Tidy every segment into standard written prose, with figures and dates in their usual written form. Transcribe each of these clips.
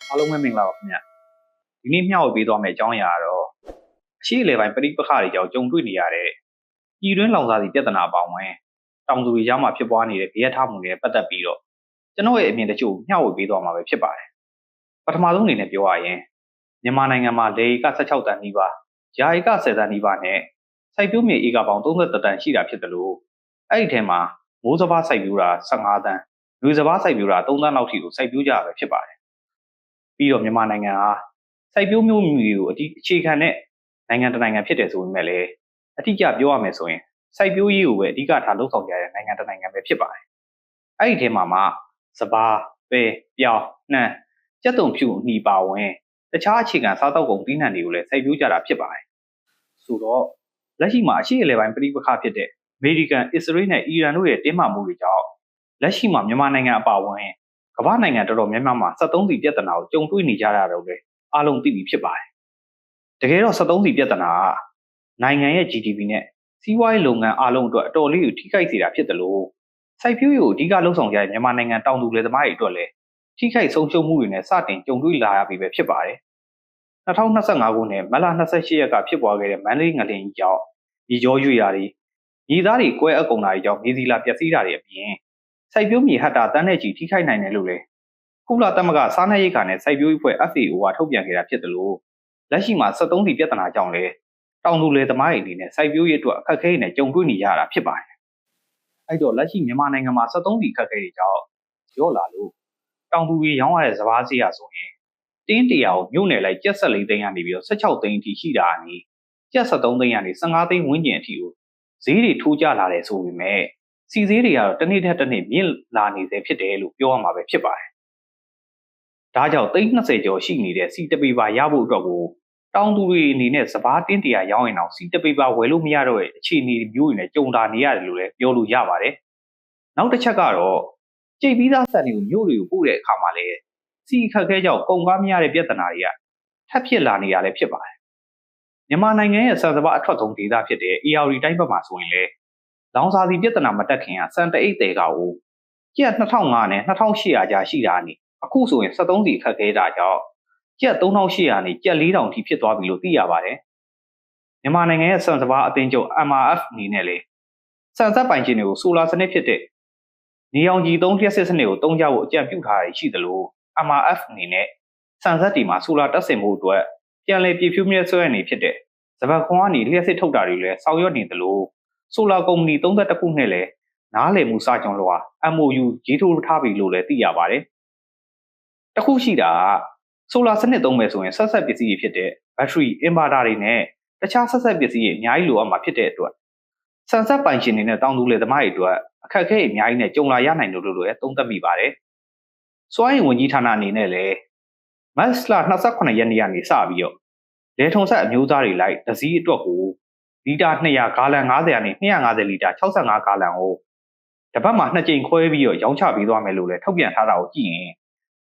အားလုံးပဲမင်္ဂလာပါခင်ဗျဒီနေ့မျှဝေပေးသွားမယ့်အကြောင်းအရာကတော့အရှိအလေပိုင်းပဋိပက္ခတွေကြောင့်ကြုံတွေ့နေရတဲ့ပြည်တွင်းလောင်စာဆီပြဿနာအပေါင်းဝင်တောင်သူတွေကြားမှာဖြစ်ပွားနေတဲ့ကြရထားမှုတွေပတ်သက်ပြီးတော့ကျွန်တော်ရဲ့အမြင်တချို့မျှဝေပေးသွားမှာပဲဖြစ်ပါတယ်ပထမဆုံးအနေနဲ့ပြောရရင်မြန်မာနိုင်ငံမှာလေဧက16တန်းနီးပါးယာဧက10တန်းနီးပါးနဲ့စိုက်ပျိုးမြေဧကပေါင်း30တန်းရှိတာဖြစ်တယ်လို့အဲ့ဒီထဲမှာမိုးစဘာစိုက်ပျိုးတာ15တန်းလူစဘာစိုက်ပျိုးတာ3တန်းလောက်ထိကိုစိုက်ပျိုးကြရပဲဖြစ်ပါတယ်ပြီးတော့မြန်မာနိုင်ငံဟာစိုက်ပျိုးမျိုးမြူတွေကိုအခြေခံတဲ့နိုင်ငံတစ်နိုင်ငံဖြစ်တယ်ဆိုပေမဲ့လည်းအတိအကျပြောရမယ်ဆိုရင်စိုက်ပျိုးရေးကိုပဲအဓိကထားလှုပ်ဆောင်ကြတဲ့နိုင်ငံတစ်နိုင်ငံပဲဖြစ်ပါတယ်။အဲ့ဒီထဲမှာစပါး၊ပဲ၊ပြောင်း၊နှမ်း၊ကြက်သွန်ဖြူအနီပါဝင်တခြားအခြေခံစားတောက်ကုန်သီးနှံတွေကိုလည်းစိုက်ပျိုးကြတာဖြစ်ပါတယ်။ဆိုတော့လက်ရှိမှာအရှိအလေပိုင်းပဋိပက္ခဖြစ်တဲ့အမေရိကန်၊အစ္စရေးနဲ့အီရန်တို့ရဲ့တင်းမာမှုတွေကြောင့်လက်ရှိမှာမြန်မာနိုင်ငံအပါအဝင်ကမ္ဘာနိုင်ငံတော်တော်များများမှာ73စီပြဿနာကိုကြုံတွေ့နေကြရတော့လေအားလုံးသိပြီဖြစ်ပါတယ်။တကယ်တော့73စီပြဿနာကနိုင်ငံရဲ့ GDP နဲ့စီးပွားရေးလုပ်ငန်းအားလုံးအတွက်အတော်လေးကိုထိခိုက်စေတာဖြစ်တယ်လို့စိုက်ပျိုးရေးကိုအဓိကလှုပ်ဆောင်ကြတဲ့မြန်မာနိုင်ငံတောင်သူလယ်သမားတွေအတွက်လည်းထိခိုက်ဆုံးရှုံးမှုတွေနဲ့စတင်ကြုံတွေ့လာရပြီပဲဖြစ်ပါတယ်။2025ခုနှစ်မတ်လ28ရက်ကဖြစ်ပွားခဲ့တဲ့မန္တလေးငလျင်ကြီးကြောင့်မြေကျောရွေတာတွေမြေသားတွေကွဲအပ်ကုန်တာတွေကြောင့်မြေစီလာပျက်စီးတာတွေအပြင်စိုက်ပျိုးမြေဟက်တာတန်းနဲ့ကြီးထိခိုက်နိုင်တယ်လို့လည်းကုလသမဂ္ဂစားနပ်ရိက္ခာနဲ့စိုက်ပျိုးရေးအဖွဲ့ FAO ကထုတ်ပြန်ခဲ့တာဖြစ်တယ်လို့လက်ရှိမှာ73စီပြဿနာကြောင့်လည်းတောင်သူလယ်သမားတွေအနေနဲ့စိုက်ပျိုးရေးအတွက်အခက်အခဲတွေနဲ့ကြုံတွေ့နေရတာဖြစ်ပါတယ်။အဲ့တော့လက်ရှိမြန်မာနိုင်ငံမှာ73စီအခက်အခဲတွေကြောင့်ရော့လာလို့တောင်သူတွေရောင်းရတဲ့စပါးဈေးရဆိုရင်တင်းတရာကိုမြို့နယ်လိုက်ကျပ်14သိန်းကနေပြီးတော့16သိန်းအထိရှိတာအနေကျပ်73သိန်းကနေ15သိန်းဝန်းကျင်အထိကိုဈေးတွေထိုးကျလာတယ်ဆိုပေမဲ့စီဈေးတွေကတော့တစ်နေ့ထက်တစ်နေ့မြင့်လာနေစေဖြစ်တယ်လို့ပြောရမှာပဲဖြစ်ပါတယ်။ဒါကြောင့်30ကျော်ရှိနေတဲ့စီတပေပါရဖို့အတွက်ကိုတောင်သူတွေအနေနဲ့စပါးတင်းတရာရောင်းရင်တော့စီတပေပါဝယ်လို့မရတော့တဲ့အခြေအနေမျိုးတွေနဲ့ကြုံတာနေရတယ်လို့လည်းပြောလို့ရပါတယ်။နောက်တစ်ချက်ကတော့ကြိတ်ပြီးသားဆန်တွေကိုမြို့တွေကိုပို့တဲ့အခါမှာလည်းစီခက်ခဲကြောင့်ကုန်ကားမရတဲ့ပြဿနာတွေကထပ်ဖြစ်လာနေရလည်းဖြစ်ပါတယ်။မြန်မာနိုင်ငံရဲ့ဆန်စပါးအထွက်ဆုံးဒေသဖြစ်တဲ့ AR တိုင်းဘက်မှာဆိုရင်လည်းလောင်စာဆီပြဿနာမတက်ခင်ကစံတအိတ်တဲကကိုကျပ်2005နဲ့2800ကျာရှိတာနေအခုဆိုရင်73စီခက်ခဲတာကြောင့်ကျပ်3800နဲ့ကျပ်4000ထိဖြစ်သွားပြီလို့သိရပါတယ်။မြန်မာနိုင်ငံရဲ့စံစပါးအသင်းချုပ် MRF အနေနဲ့လေစံစက်ပိုင်ရှင်တွေကိုဆိုလာစနစ်ဖြစ်တဲ့နေအောင်ကြီးသုံးလျှက်စစ်စနစ်ကိုတုံးကြဖို့အကြံပြုထားရရှိသလို MRF အနေနဲ့စံစက်တီမှာဆိုလာတက်ဆင်မှုအတွက်ပြန်လည်ပြည့်ဖြူးမြဲဆွဲနေဖြစ်တဲ့စပတ်ခွန်ကနေလျှက်စစ်ထုတ်တာတွေလည်းဆောင်ရွက်နေသလိုဆိုလာကုမ္ပဏီ31ခုနဲ့လည်းနားလည်မှုစာချုပ်လွှာ MOU ရေးထိုးထားပြီလို့လည်းသိရပါတယ်။တခုရှိတာကဆိုလာစနစ်သုံးမယ်ဆိုရင်ဆက်ပစ္စည်းတွေဖြစ်တဲ့ဘက်ထရီ အင်ဗာတာတွေနဲ့တခြားဆက်ပစ္စည်းတွေအများကြီးလိုအပ်မှာဖြစ်တဲ့အတွက်စံဆက်ပိုင်ရှင်တွေနဲ့တောင်သူလယ်သမားတွေအတွက်အခက်အခဲအများကြီးနဲ့ကြုံလာရနိုင်တယ်လို့လည်းသုံးသပ်မိပါတယ်။စွမ်းအင်ဝန်ကြီးဌာနအနေနဲ့လည်းမတ်လ28ရက်နေ့ကနေစပြီးတော့လေထုံဆက်အမျိုးသားတွေလိုက်တစည်းအတွက်ကိုလီတာ200ဂါလန်50ကနေ250လီတာ65ဂါလန်ကိုတစ်ပတ်မှာ2ကြိမ်ခွဲပြီးတော့ရောင်းချပေးသွားမယ်လို့လည်းထုတ်ပြန်ထားတာကိုကြည့်ရင်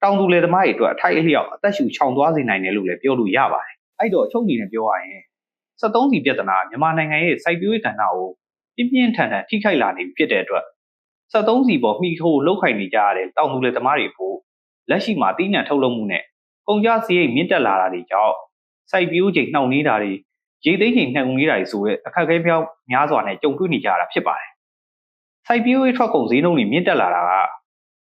တောင်သူလယ်သမားတွေအတွက်အထိုက်အလျောက်အသက်ရှူချောင်သွားစေနိုင်တယ်လို့လည်းပြောလို့ရပါတယ်။အဲ့တော့အချုပ်အနေနဲ့ပြောရရင်73စီပြဿနာမြန်မာနိုင်ငံရဲ့စိုက်ပျိုးရေးကဏ္ဍကိုပြင်းထန်ထိခိုက်လာနေပြီဖြစ်တဲ့အတွက်73စီပေါ်မှီခိုလှုပ်ခိုင်နေကြရတဲ့တောင်သူလယ်သမားတွေဖို့လက်ရှိမှာတီးနှံထုတ်လုပ်မှုနဲ့ကုန်ကျစရိတ်မြင့်တက်လာတာတွေကြောင့်စိုက်ပျိုးချိန်နှောင့်နှေးတာတွေရေသိမ်းချိန်နှောင့်နှေးတာတွေဆိုတဲ့အခက်အခဲများစွာနဲ့ကြုံတွေ့နေကြရတာဖြစ်ပါတယ်။စိုက်ပျိုးရေးထွက်ကုန်ဈေးနှုန်းတွေမြင့်တက်လာတာက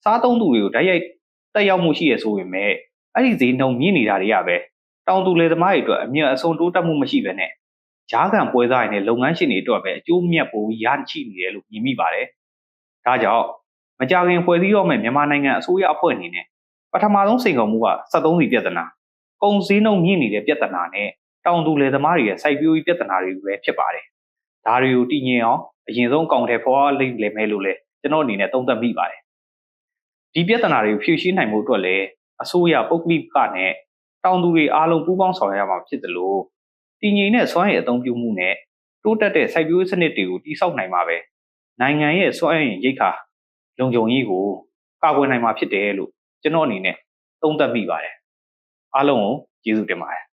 စားသုံးသူတွေကိုတိုက်ရိုက်တက်ရောက်မှုရှိရဆိုပေမဲ့အဲ့ဒီဈေးနှုန်းမြင့်နေတာတွေကပဲတောင်သူလယ်သမားတွေအတွက်အမြတ်အစွန်းတိုးတက်မှုမရှိဘဲနဲ့ကြားခံပွဲစားတွေနဲ့လုပ်ငန်းရှင်တွေအတွက်ပဲအကျိုးမြတ်ပိုရရှိနေတယ်လို့မြင်မိပါတယ်။ဒါကြောင့်မကြာခင်ဖွဲ့စည်းတော့မဲ့မြန်မာနိုင်ငံအစိုးရအဖွဲ့အနေနဲ့ပထမဆုံးစိန်ခေါ်မှုက73စီပြဿနာကုန်ဈေးနှုန်းမြင့်နေတဲ့ပြဿနာနဲ့တောင်သူလယ်သမားတွေရဲ့စိုက်ပျိုးရေးပြဿနာတွေပဲဖြစ်ပါတယ်။ဒါတွေကိုတည်ငြိမ်အောင်အရင်ဆုံးအကောင့်ထဲပေါ်လိမ့်လေမယ်လို့လည်းကျွန်တော်အနေနဲ့သုံးသပ်မိပါတယ်။ဒီပြဿနာတွေကိုဖြေရှင်းနိုင်ဖို့အတွက်လည်းအစိုးရပုဂ္ဂလိကနဲ့တောင်သူတွေအားလုံးပူးပေါင်းဆောင်ရွက်ရမှာဖြစ်တယ်လို့တည်ငြိမ်တဲ့စွမ်းရည်အသုံးပြုမှုနဲ့တိုးတက်တဲ့စိုက်ပျိုးရေးစနစ်တွေကိုတည်ဆောက်နိုင်မှာပဲနိုင်ငံရဲ့စွမ်းအင်ရိက္ခာလုံခြုံရေးကိုကာကွယ်နိုင်မှာဖြစ်တယ်လို့ကျွန်တော်အနေနဲ့သုံးသပ်မိပါတယ်။အားလုံးကိုကျေးဇူးတင်ပါတယ်